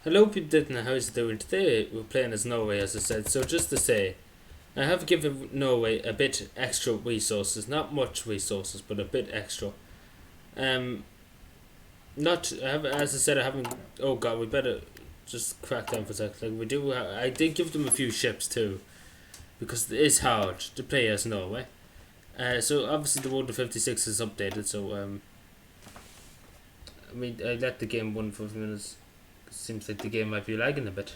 Hello people didn't know how's it doing today. We're playing as Norway as I said, so just to say I have given Norway a bit extra resources, not much resources, but a bit extra. Um not I have as I said I haven't oh god we better just crack down for a sec. Like we do I did give them a few ships too because it is hard to play as Norway. So obviously the World of 56 is updated, so I mean I let the game run for a few minutes. Seems like the game might be lagging a bit.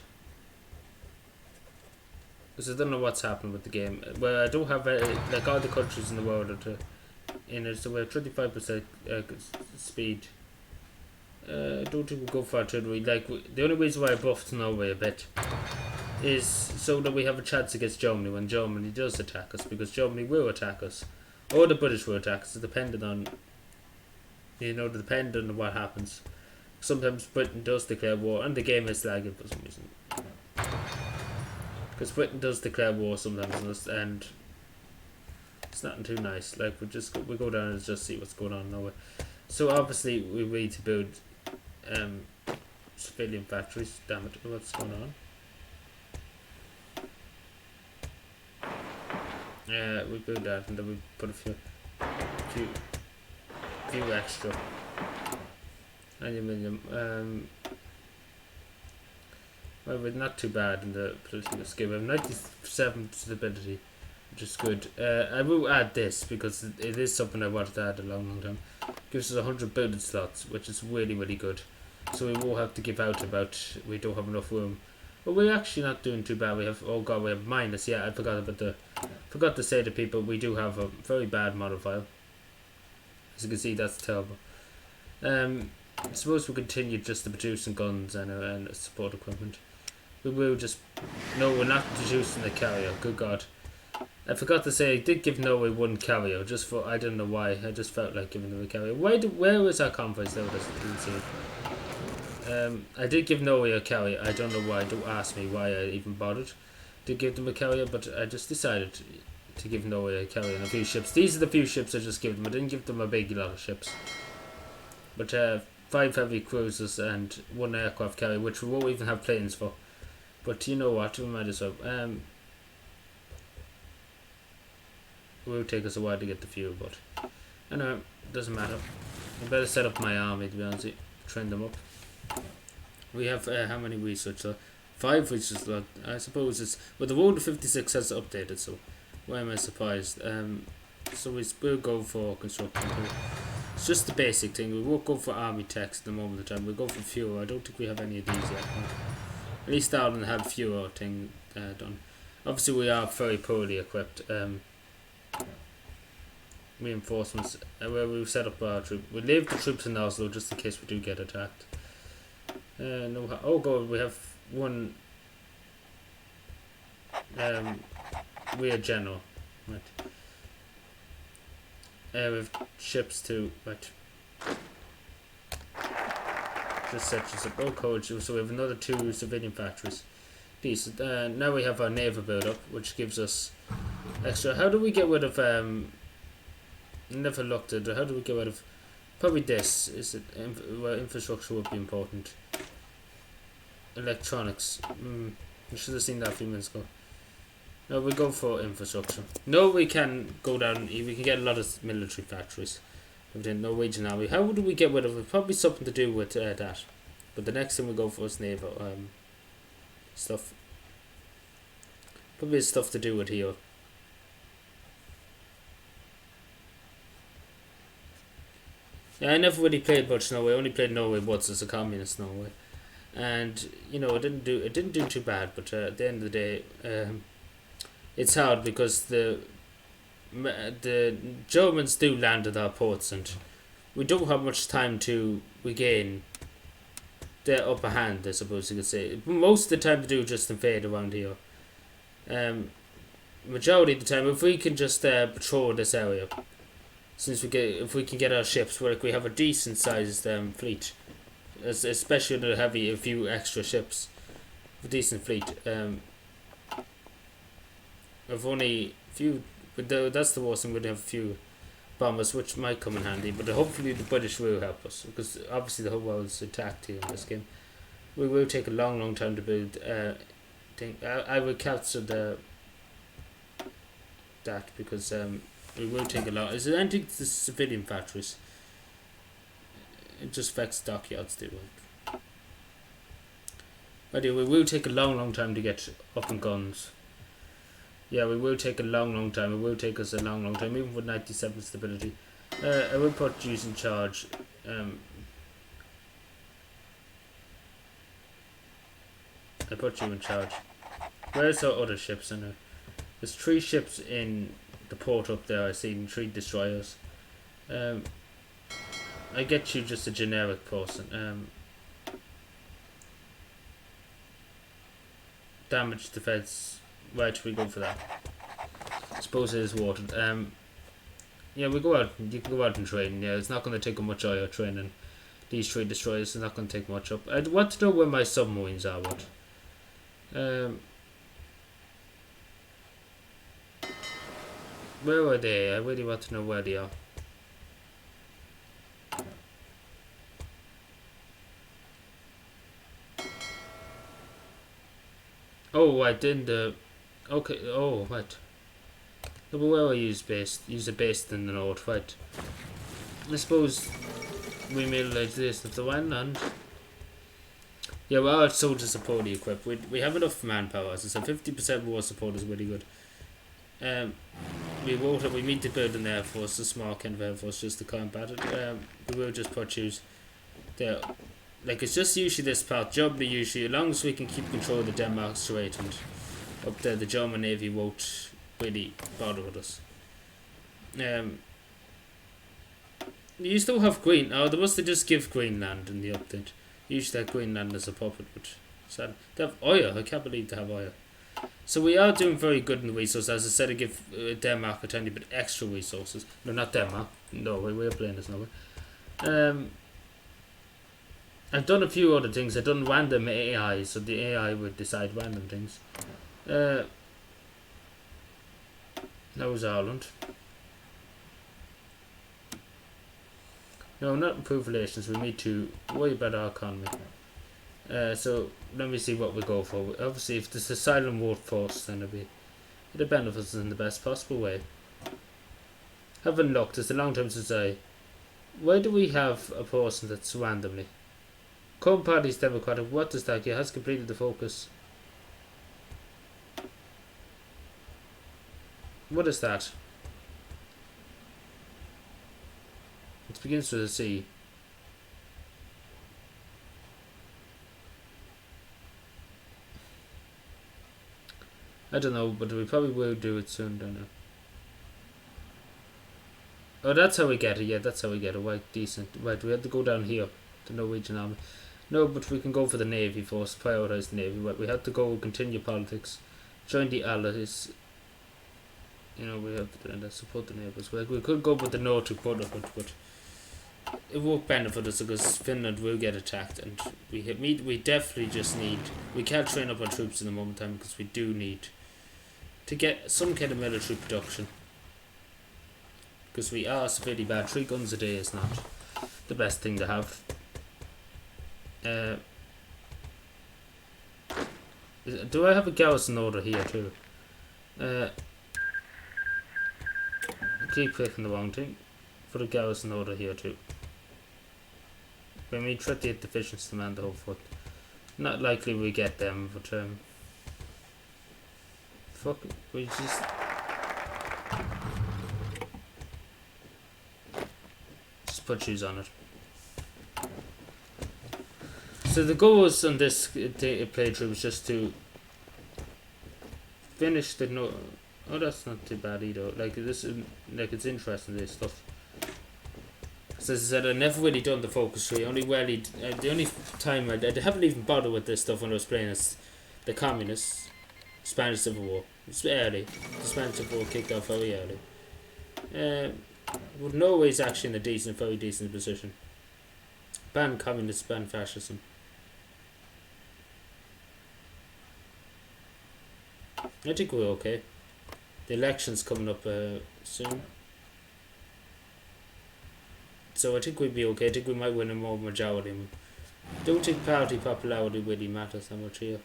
Because I don't know what's happened with the game. Well, I don't have like all the countries in the world are in it, so we're 35% speed. I don't think we'll go far to it. Like the only reason why I buffed Norway a bit is so that we have a chance against Germany when Germany does attack us, because Germany will attack us, or the British will attack us, depending on depending on what happens. Sometimes Britain does declare war, and the game is lagging for some reason. Because Britain does declare war sometimes, and it's nothing too nice. Like we go down and just see what's going on in Norway. So obviously we need to build civilian factories. Damn it, what's going on? Yeah, we build that and then we put a few extra aluminium. Well, we're not too bad in the political scale. We have 97 stability, which is good. I will add this because it is something I wanted to add a long time. Gives us 100 building slots, which is really, really good. So we won't have to give out about we don't have enough room. But we're actually not doing too bad. We have we have minus. Yeah, I forgot to say to people we do have a very bad model file. As you can see, that's terrible. I suppose we'll continue just to producing guns and support equipment. We will just... No, we're not producing the carrier. Good God. I forgot to say, I did give Norway one carrier, just for... I don't know why. I just felt like giving them a carrier. Where was our convoys? There, didn't see it. I did give Norway a carrier. I don't know why. Don't ask me why I even bothered to give them a carrier, but I just decided to give Norway a carrier and a few ships. These are the few ships I just gave them. I didn't give them a big lot of ships. But 5 heavy cruisers and 1 aircraft carrier, which we won't even have planes for. But you know what, we might as well. It will take us a while to get the fuel, but anyway, doesn't matter. I better set up my army, to be honest with you. Train them up. We have how many research? 5 research. I suppose it's... Well, the World of 56 has updated, so why am I surprised? So we will go for construction too. It's just the basic thing. We won't go for army techs at the moment of time. We'll go for fuel. I don't think we have any of these yet. At least Ireland had fuel thing done. Obviously we are very poorly equipped. Reinforcements. Where we've set up our troops. We leave the troops in Oslo just in case we do get attacked. No. Oh god, we have one rear general. Right. We have ships too, right. Just set this up. Oh, coach. So we have another 2 civilian factories. Decent. Now we have our naval build up, which gives us extra. How do we get rid of never looked at how do we get rid of probably this is it well, infrastructure would be important. Electronics. I should have seen that a few minutes ago. No, we go for infrastructure. No, we can go down. We can get a lot of military factories within Norwegian army. How do we get rid of it? Probably something to do with that. But the next thing we go for is naval stuff. Probably stuff to do with here. Yeah, I never really played much Norway. I only played Norway once as a communist Norway, and it didn't do too bad. But at the end of the day, it's hard because the Germans do land at our ports, and we don't have much time to regain the upper hand, I suppose you could say. Most of the time, we do just invade around here. Majority of the time, if we can just patrol this area, if we can get our ships, we have a decent sized fleet, especially to have a few extra ships, a decent fleet. I've only few. But that's the worst thing. We'd have a few bombers, which might come in handy. But hopefully the British will help us, because obviously the whole world's attacked here in this game. We will take a long time to build. Thing. I will capture that because it will take a lot. Is it anything to the civilian factories? It just affects dockyards. They will. But we will take a long time to get up in guns. Yeah, we will take a long time. It will take us a long time, even with 97 stability. I will put you in charge. I put you in charge. Where's our other ships in there? There's 3 ships in the port up there. I see 3 destroyers. I get you just a generic person. Damage defense. Right, we go for that. I suppose it is watered. Yeah, we go out. You can go out and train. Yeah, it's not going to take much oil training. These 3 destroyers is not going to take much up. I want to know where my submarines are. What? Where are they? I really want to know where they are. Oh, I didn't. Okay. Oh, what? No, but where are you based? You're based in the north, right? I suppose we made like this at the one land. Yeah, well, our soldiers are poorly equipped. We have enough manpower. As I said, 50% war support is really good. We need to build an air force, a small kind of air force, just to combat it. We will just purchase there. Like, it's just usually this part. Germany usually, as long as we can keep control of the Denmark Strait and up there, the German Navy won't really bother with us. You still have Green. Oh, they must have just give Greenland in the update. Usually that Greenland as a puppet, but sad. They have oil. I can't believe they have oil. So we are doing very good in the resources. As I said, I give Denmark a tiny bit extra resources. No, not Denmark. Norway. We're playing as Norway. I've done a few other things. I've done random AI, so the AI would decide random things. That was Ireland. No, not improve relations. We need to worry about our economy. So let me see what we go for. Obviously, if there's a silent workforce, then it'll benefit us in the best possible way. Haven't looked. It's a long time since Why do we have a person that's randomly? Current party's democratic. What does that get? Has completed the focus. What is that? It begins with a C. I don't know, but we probably will do it soon, don't know. Oh, that's how we get it. Yeah, that's how we get it. Right, decent. Right, we have to go down here. The Norwegian army. No, but we can go for the navy first. Prioritize the navy. Right, we have to go continue politics. Join the allies. You know, we have to support the neighbours. Like, we could go with the Nordic Brotherhood, but it won't benefit us because Finland will get attacked, and we definitely just need. We can't train up our troops in the moment time because we do need to get some kind of military production. Because we are severely bad. 3 guns a day is not the best thing to have. Do I have a garrison order here too? Keep clicking the wrong thing. Put a garrison order here too. We need 38 divisions to man the whole foot. Not likely we get them, but fuck it, we just put shoes on it. So the goal was on this playthrough was just to finish the oh, that's not too bad either. Like this, like it's interesting this stuff. So as I said, I never really done the focus tree. Only really, the only time I haven't even bothered with this stuff when I was playing is the communists, Spanish Civil War. It's early. The Spanish Civil War kicked off very early. Well, Norway's actually in a very decent position. Ban communists, ban fascism. I think we're okay. The election's coming up soon. So I think we'd be okay. I think we might win a more majority. Don't think party popularity really matters that much here.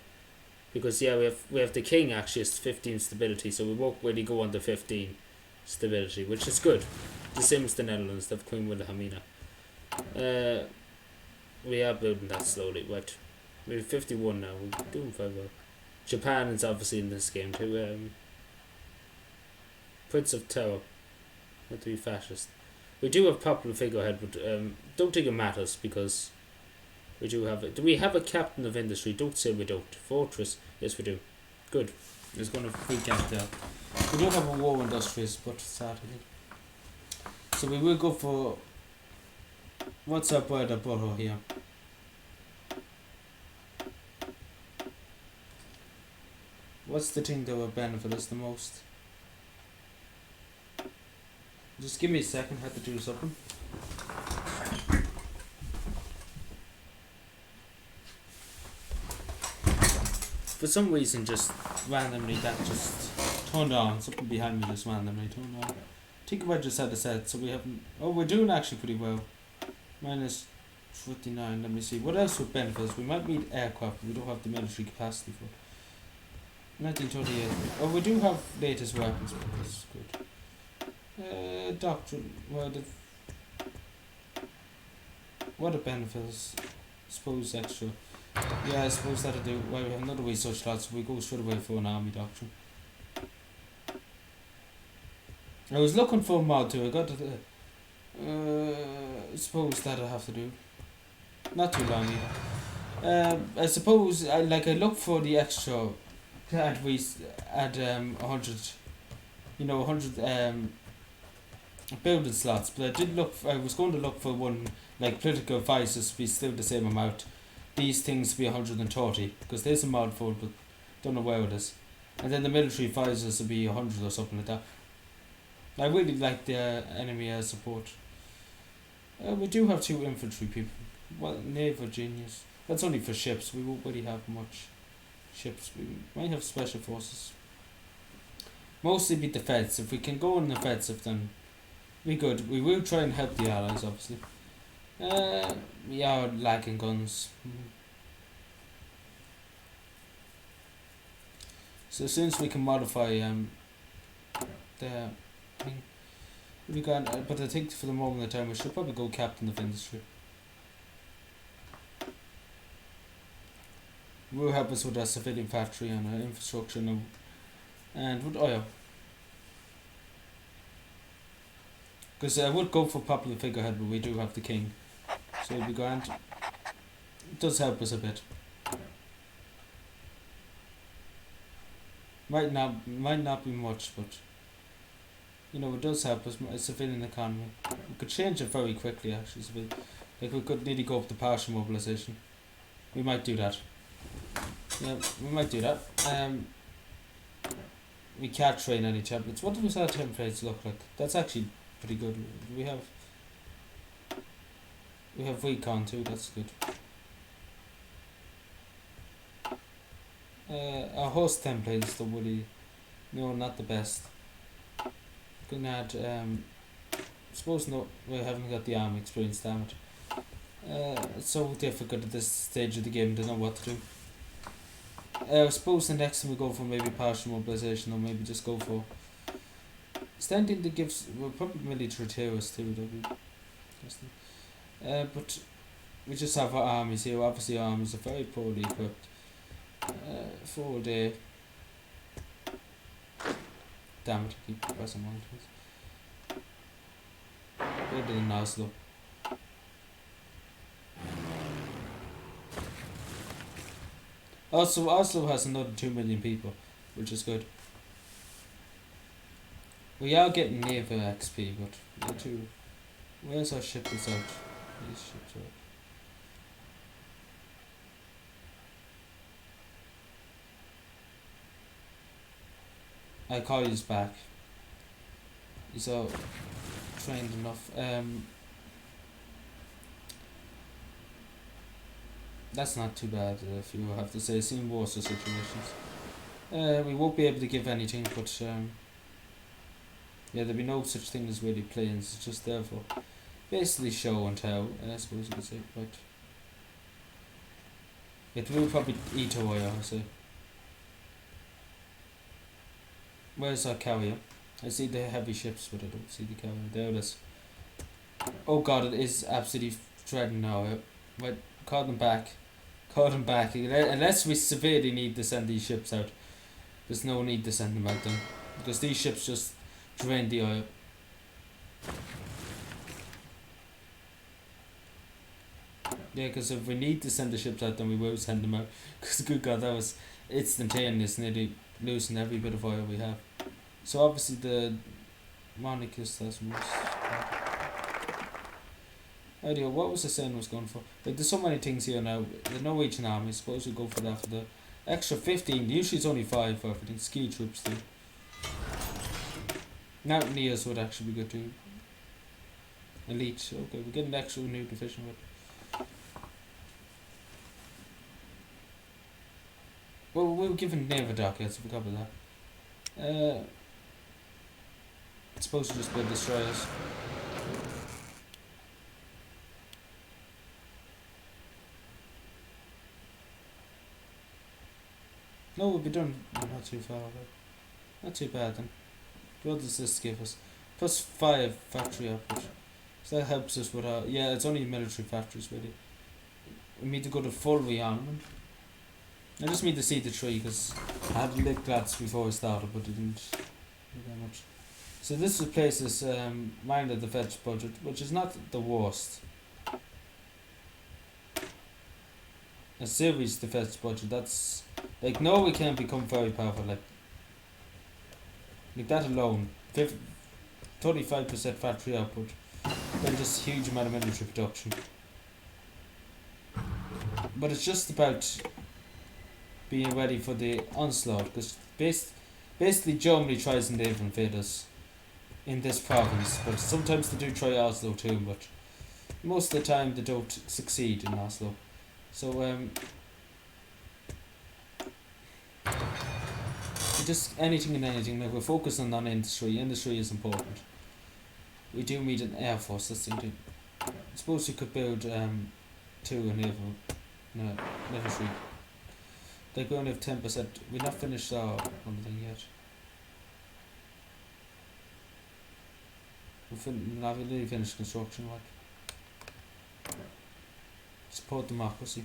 Because yeah, we have the king actually has 15 stability, so we won't really go on to 15 stability, which is good. The same as the Netherlands, they have Queen Wilhelmina. We are building that slowly, but we're 51 now, we're doing quite well. Japan is obviously in this game too. Prince of Tao, not to be fascist. We do have popular figurehead, but don't think it matters because we do have it. Do we have a captain of industry? Don't say we don't. Fortress, yes we do. Good. It's going to freak out there. We don't have a war industries, but sad I think. So we will go for. What's our bread and butter here? What's the thing that will benefit us the most? Just give me a second, I have to do something. For some reason, just randomly that just turned on. Something behind me just randomly turned on. I think I just had a set, so we haven't. Oh, we're doing actually pretty well. Minus 59. Let me see. What else would benefit us? We might need aircraft, but we don't have the military capacity for it. 1928. Oh, we do have latest weapons, but that's good. Doctrine. Well, what a benefits? Suppose extra. Yeah, I suppose that'll do. Well, we have another research slot, so we go straight away for an army doctrine. I was looking for a mod too. I got to. I suppose that'll have to do. Not too long either. I suppose I look for the extra. Add 100. 100 building slots, but I did look. I was going to look for one like political advisors to be still the same amount. These things to be 130 because there's a mod for it, but don't know where it is. And then the military advisors will be 100 or something like that. I really like the enemy air support. We do have 2 infantry people. Well, naval genius. That's only for ships. We won't really have much ships. We might have special forces. Mostly be defensive. If we can go on offensive, then we good. We will try and help the allies, obviously. We are lacking guns. So as soon as we can modify the thing, we can. But I think for the moment in time, we should probably go captain of industry. Will help us with our civilian factory and our infrastructure and with oil. Because I would go for popular figurehead, but we do have the king, so it'll be grand. It does help us a bit. Might not be much, but it does help us. A civilian economy. We could change it very quickly, actually. Like we could nearly go up to partial mobilization. We might do that. Yeah, we might do that. We can't train any templates. What does our templates look like? That's actually pretty good. We have recon too. That's good. Our host template is the woody. No, not the best. Gonna add. Suppose no. We haven't got the army experience. Damn it. It's so difficult at this stage of the game to know what to do. I suppose the next time we go for maybe partial mobilization, or maybe just go for standing that gives. Well, probably military terrorists too. But we just have our armies here. Obviously, our armies are very poorly equipped. For the. Damn it! I keep pressing on. Better than Oslo. Also, Oslo has another 2 million people, which is good. We are getting naval XP, but we're too. Where's our ship research? These ships are. I call you back. He's all trained enough. That's not too bad if you have to say. Seen worse situations. We won't be able to give anything, but yeah, there'll be no such thing as really planes. It's just there for basically show and tell. I suppose you could say, but It will probably eat away, I say. Where's our carrier? I see the heavy ships, but I don't see the carrier. There it is. Oh god, it is absolutely threatening now. But call them back. Call them back. Unless we severely need to send these ships out. There's no need to send them out then. Because these ships just drain the oil. Yeah, because if we need to send the ships out, then we will send them out. Because good god, that was instantaneous, nearly losing every bit of oil we have. So obviously the Monarchist has most. Idea, what was the saying was going for? Like, there's so many things here now. The Norwegian army, I suppose we go for that for the extra 15. Usually it's only 5 for everything. Ski troops too. Now Neos would actually be good too. Elite. Okay, we're getting the extra new division with. Well, we were given Naval Dockyards, so we forgot about that. It's supposed to just build destroyers. No, we'll be done not too far away. Not too bad then. What does this give us? Plus 5 factory output. So that helps us with our... Yeah, it's only military factories really. We need to go to full rearmament. I just need to see the tree because I had lit glats before I started, but it didn't do that much. So this replaces minor defense budget, which is not the worst. A serious defense budget, that's like Norway can become very powerful, like that alone, 35% factory output, then just huge amount of military production. But it's just about being ready for the onslaught, because basically Germany tries and they invade us in this province, but sometimes they do try Oslo too, but most of the time they don't succeed in Oslo. So just anything and anything, like we're focusing on industry. Industry is important. We do need an air force, that's the thing. I suppose you could build 2 naval military. Like we only have 10%. We're not finished our thing yet. We've not really finished construction, like. Support democracy.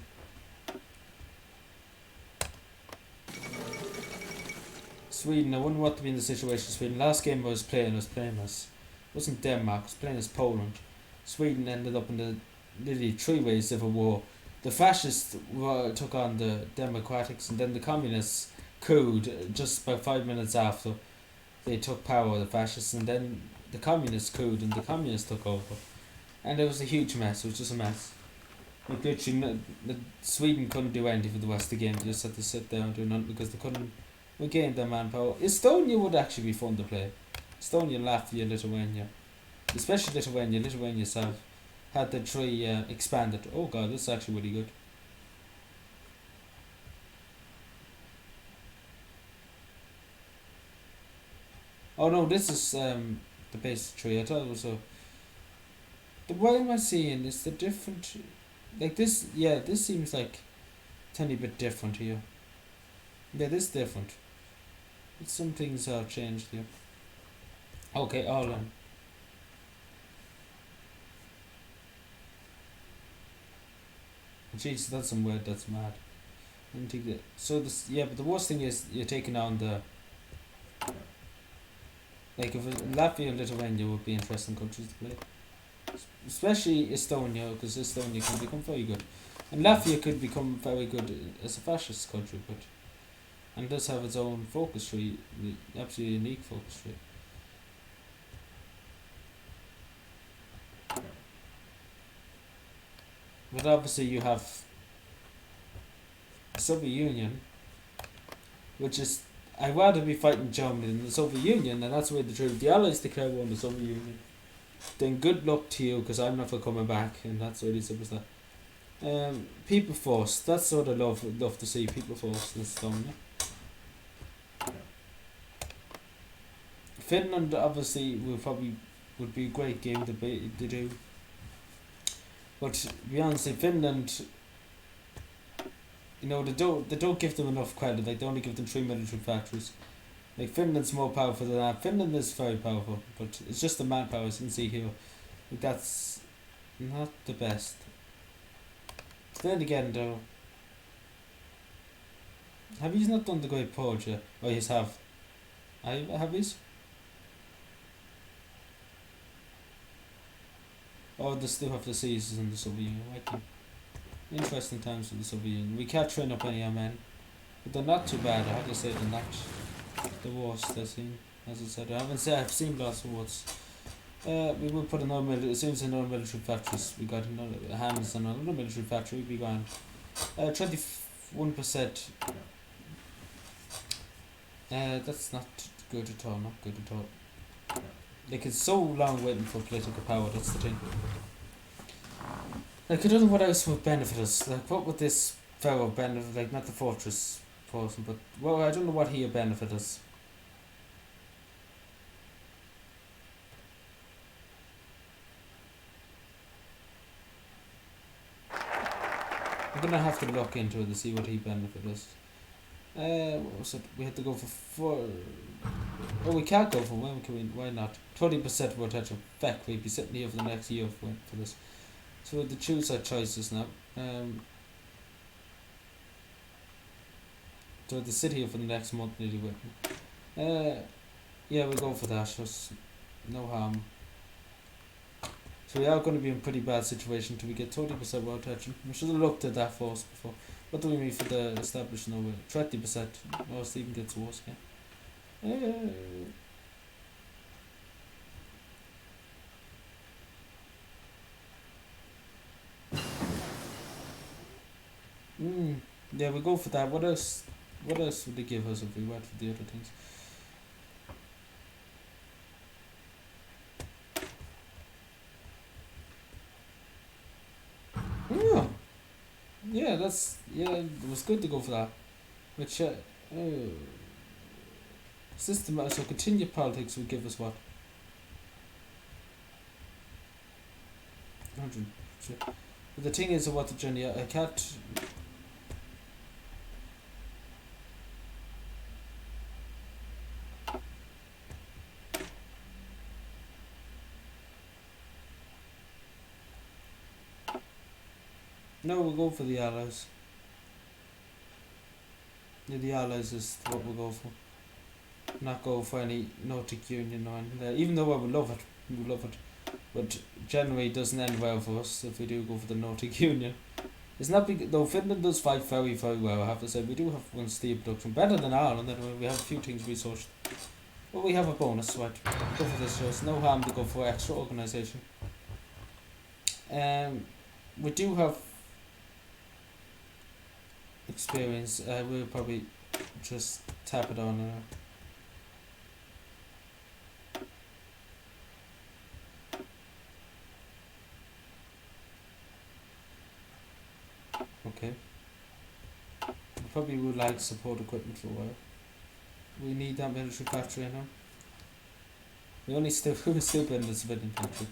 Sweden, I wouldn't want to be in the situation Sweden. Last game I was playing as, wasn't Denmark, I was playing as Poland. Sweden ended up in the literally 3-way civil war. The fascists took on the democrats, and then the communists couped just about 5 minutes after they took power, the fascists, and then the communists couped and the communists took over. And it was a huge mess, it was just a mess. Like literally, Sweden couldn't do anything for the rest of the game, they just had to sit there and do nothing because they couldn't regain their manpower. Estonia would actually be fun to play. Estonia, Latvia, Lithuania. Especially Lithuania. Lithuania have had the 3 expanded. Oh god, this is actually really good. Oh no, this is the basic 3. I thought it was a... What am I seeing is the different... Like this, yeah, this seems like a tiny bit different here. Yeah, this is different. Some things are changed here. Okay, all in. Jeez, that's some word that's mad. I didn't think that. So this, yeah, but the worst thing is you're taking on the... Like if Latvia and Lithuania would be interesting countries to play. Especially Estonia, because Estonia can become very good. And Latvia could become very good as a fascist country, but... And does have its own focus tree, absolutely unique focus tree. But obviously you have Soviet Union, which is, I'd rather be fighting Germany than the Soviet Union, and that's the way the truth. The Allies declare war on the Soviet Union. Then good luck to you, because I'm never coming back, and that's really simple as that. People Force, that's what I love to see, People Force in Estonia. Finland obviously would be a great game to do. But to be honest, Finland you know, they don't give them enough credit. Like they only give them 3 military factories. Like Finland's more powerful than that. Finland is very powerful, but it's just the manpower, as you can see here. Like that's not the best. But then again, though, have you not done the Great Purge yet? Oh, you have. I have you? Oh, they still have the seasons in the Soviet Union. I think interesting times for the Soviet Union. We can't train up any of our men, but they're not too bad. I have to say they're not the worst I've seen. As I said, I've seen lots of wars. We will put another military. As soon as another military factories, we got another hands on another military factory. We'll be gone. 21%. That's not good at all. Not good at all. Like it's so long waiting for political power. That's the thing. Like I don't know what else would benefit us. Like what would this fellow benefit? Like not the fortress person, but well, I don't know what he would benefit us. I'm gonna have to look into it to see what he benefit us. What was it? We had to go for 4. Oh, we can't go for when can we? Why not? 30% rotation. Feck, we'd be sitting here for the next year if we went for this. So we have to choose our choices now. So we have to sit here for the next month nearly with. Yeah, we'll go for that. Just no harm. So we are going to be in a pretty bad situation till we get 30% rotation. We should have looked at that first before. What do we mean for the established Norway? 30%. Oh, it even gets worse again. Yeah, we go for that. What else? What else would they give us if we went for the other things? Yeah, it was good to go for that. Which system? So continued politics would give us what? 100. But the thing is, what the journey? I can't. No, we'll go for the allies. Yeah, the allies is what we'll go for. Not go for any Nordic Union or anything there. Even though I would love it, we would love it. But generally it doesn't end well for us if we do go for the Nordic Union. It's not big though. Finland does fight very, very well. I have to say we do have one steel production better than Ireland. Anyway, we have a few things resourced, but we have a bonus. Right, go for this. So it's no harm to go for extra organisation. We do have experience. We'll probably just tap it on. Okay. We probably would like support equipment for a while. We need that military factory now. We still building the civilian factory.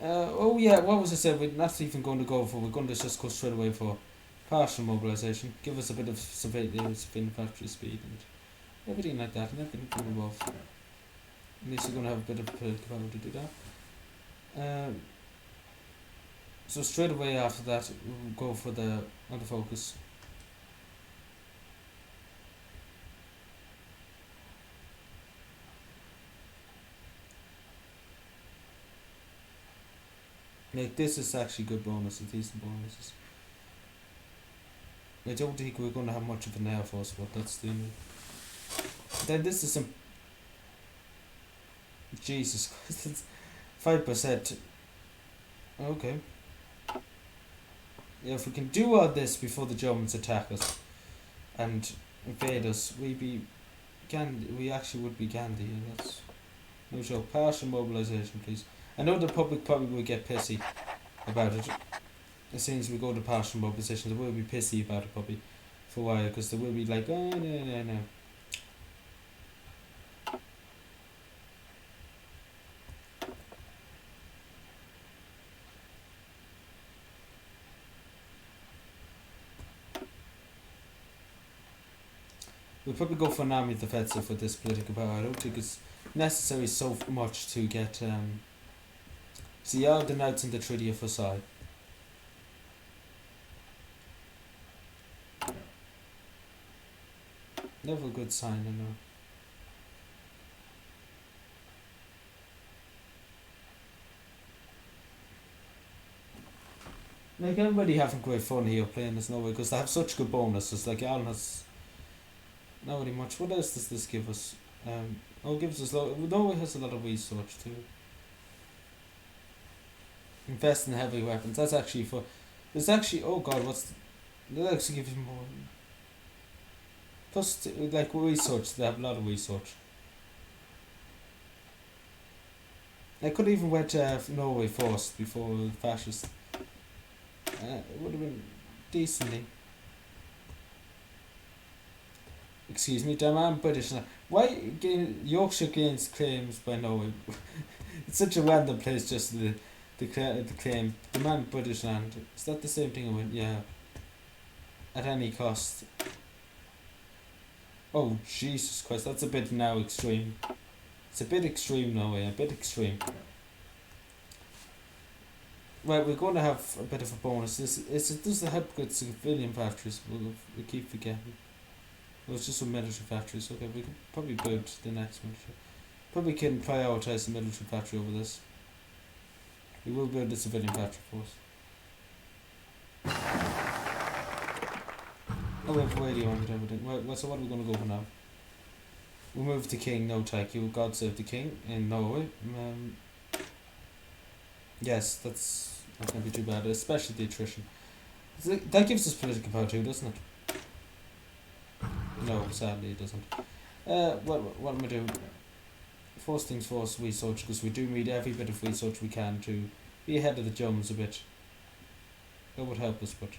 Oh yeah, what was I saying? We're not even going to go for. We're going to just go straight away for partial mobilisation. Give us a bit of civilian factory speed and everything like that, and everything can involve. At least we're going to have a bit of political power to do that. So straight away after that, we'll go for the other focus. Like this is actually good bonuses, decent bonuses. I don't think we're going to have much of an air force, but that's the. Then this is some. Jesus Christ, it's 5%. Okay. Yeah, if we can do all this before the Germans attack us and invade us, we actually would be Gandhi, and that's no joke. Partial mobilisation, please. I know the public probably will get pissy about it. As soon as we go to partial mobilisation, they will be pissy about it probably for a while, because they will be like, oh no. We'll probably go for an army defensive with this political power. I don't think it's necessary so much to get see all the knights in the Treaty of Versailles. Never a good sign, I know. Like, everybody having great fun here playing this Norway because they have such good bonuses. Like, Alan has not really much. What else does this give us? It gives us Norway has a lot of research too. Invest in heavy weapons. That's actually for. There's actually, oh god, that actually gives you more. Plus, like, research, they have a lot of research. I could even went to Norway first before the fascists. It would have been decently. Excuse me, damn, I'm British now. Why Yorkshire gains claims by Norway? It's such a random place, just the claim. The man British land. Is that the same thing I went? Yeah. At any cost. Oh, Jesus Christ, that's a bit now extreme. It's a bit extreme, Norway, a bit extreme. Right, we're going to have a bit of a bonus. It does help with civilian factories. We keep forgetting. Well, it's just some military factories. Okay, we can probably build the next military. Probably can prioritise the military factory over this. We will build the civilian factory first. Oh, we have radio on and everything. Right, so what are we going to go for now? We'll move to King, no thank you. God save the King in Norway. Yes, that's not going to be too bad, especially the attrition. That gives us political power too, doesn't it? No, sadly it doesn't. What am I doing? First things first, research, because we do need every bit of research we can to be ahead of the Germans a bit. That would help us, but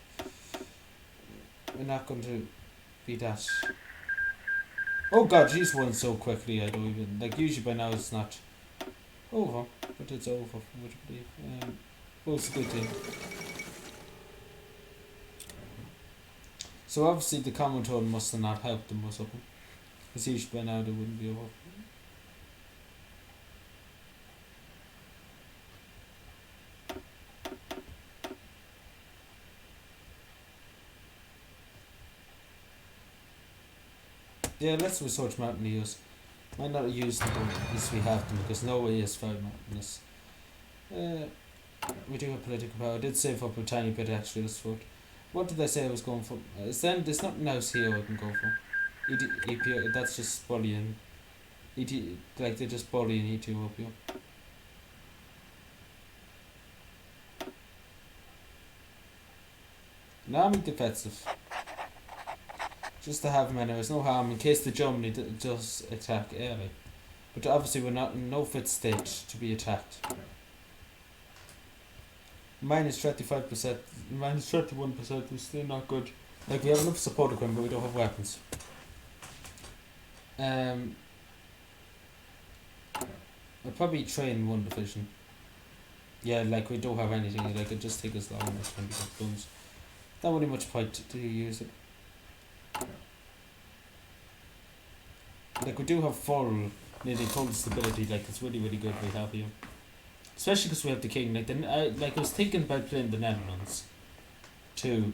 we're not going to be that. Oh god, she's won so quickly, I don't even, like, usually by now it's not over, but it's over, would you believe. Well, it's a good thing. So obviously the common tone must have not helped them or something, because usually by now they wouldn't be over. Yeah, let's research mountaineers. Might not use them, but at least we have them, because Norway is very mountainous. We do have political power. I did save up a tiny bit extra this vote. What did I say I was going for? There's nothing else here I can go for. EP, that's just bullying. Like, they're just bullying Ethiopia. An army defensive. Just to have men, there's no harm in case the Germany does attack early. But obviously we're not in no fit state to be attacked. Minus 35%, minus 31% is still not good. Like, we have enough support equipment, but we don't have weapons. I'll probably train one division. Yeah, like, we don't have anything, like, it just take us long enough to get guns. Not really much point to use it. Like, we do have nearly full stability, like, it's really, really good we have here. Especially because we have the king. Like, I was thinking about playing the Netherlands too,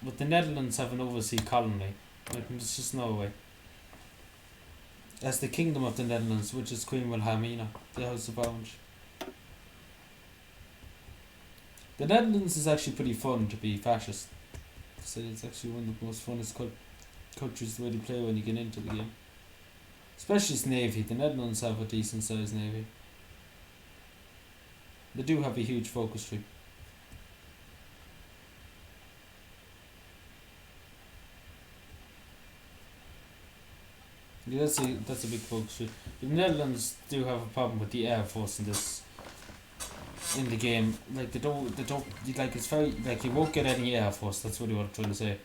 but the Netherlands have an overseas colony. Like, there's just no way. As the Kingdom of the Netherlands, which is Queen Wilhelmina, the House of Orange. The Netherlands is actually pretty fun to be fascist. So it's actually one of the most funnest countries to really play when you get into the game. Especially its navy. The Netherlands have a decent sized navy. They do have a huge focus tree. Yeah, that's a big focus tree. The Netherlands do have a problem with the air force in the game. Like, they don't like, it's very, like, you won't get any air force. That's really what I'm trying to say.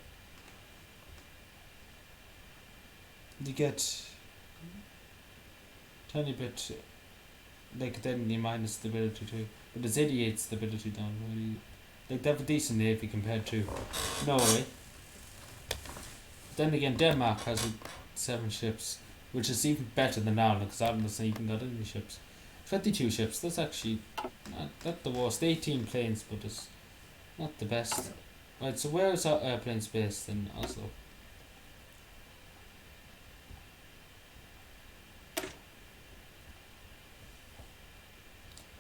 You get tiny bit, like, then you minus stability too, but there's 88 stability down. Really, like, they have a decent navy compared to Norway. then again, Denmark has 7 ships, which is even better than Ireland, because Ireland hasn't even got any ships. 22 ships, that's actually not the worst. 18 planes, but it's not the best. Right, so where is our airplanes based in Oslo? I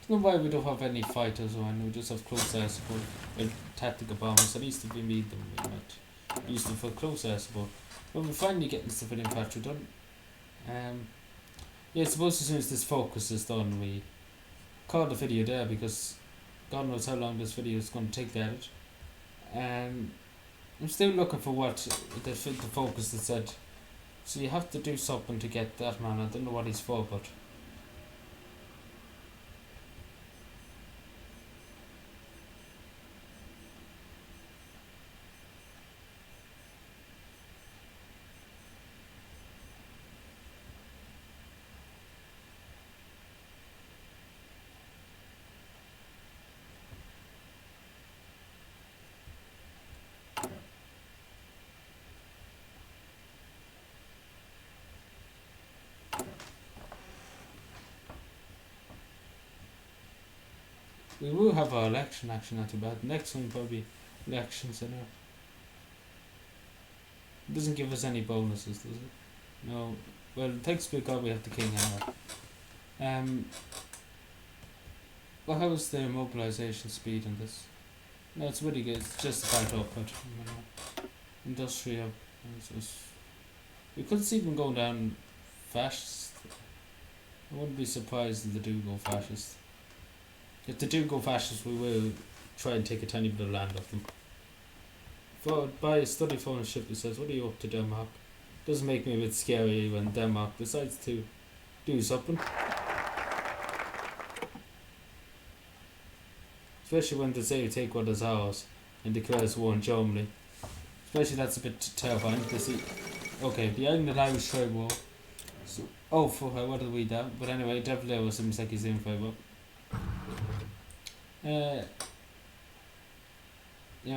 don't know why we don't have any fighters or anything, we just have close air support and tactical bombers. At least if we need them, we might use them for close air support. But we're finally getting civilian factory done. Yeah, I suppose as soon as this focus is done, we call the video there, because God knows how long this video is going to take to edit. I'm still looking for what the focus that said. So you have to do something to get that man. I don't know what he's for, but we will have our election, actually not too bad. Next one probably elections, I know. It doesn't give us any bonuses, does it? No. Well, thanks to God we have the king anyway. Well, how is the mobilisation speed in this? No, it's really good. It's just about output. You know. Industrial. We could see them going down fascist. I wouldn't be surprised if they do go fascist. If they do go fascist, we will try and take a tiny bit of land off them. By a study phone ship, it says, what are you up to, Denmark? Doesn't make me a bit scary when Denmark decides to do something. Especially when they say take what is ours and declares war on Germany. Especially that's a bit terrifying. They see, okay, the Anglo-Irish trade war. So, oh, for her, what are we down? But anyway, definitely was seems like he's in favour. Yeah,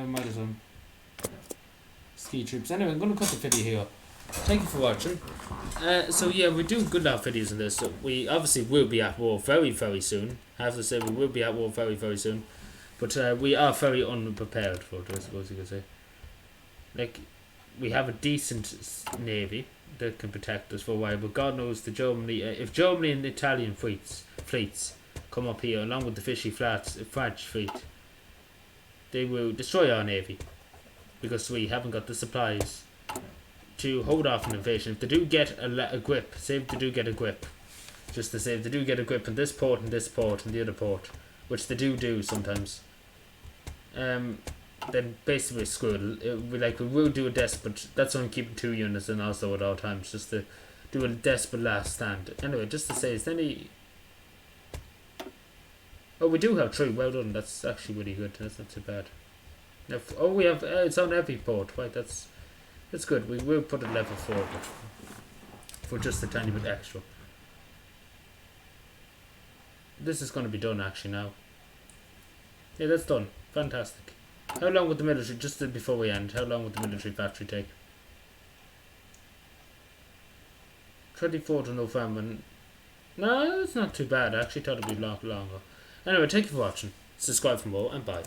might as well. Ski troops. Anyway, I'm going to cut the video here. Thank you for watching. So yeah, we're doing good enough videos in this. So we obviously will be at war very, very soon. I have to say we will be at war very, very soon. But we are very unprepared for it, I suppose you could say. Like, we have a decent navy that can protect us for a while, but God knows the Germany, if Germany and Italian fleets come up here along with the fishy French fleet, they will destroy our navy because we haven't got the supplies to hold off an invasion. If they do get a grip, say if they do get a grip, just to say if they do get a grip in this port and the other port, which they do sometimes, then basically screwed. We will do a desperate. That's why I'm keeping 2 units in Oslo at all times, just to do a desperate last stand. Anyway, just to say, is there any? Oh, we do have 3. Well done. That's actually really good. That's not too bad. We have. It's on every port. Right. That's good. We will put it level 4, but for just a tiny bit extra. This is going to be done actually now. Yeah, that's done. Fantastic. How long would the military, just before we end, how long would the military factory take? 24th of November. No, that's not too bad. I actually thought it'd be a lot longer. Anyway, thank you for watching. Subscribe for more, and bye.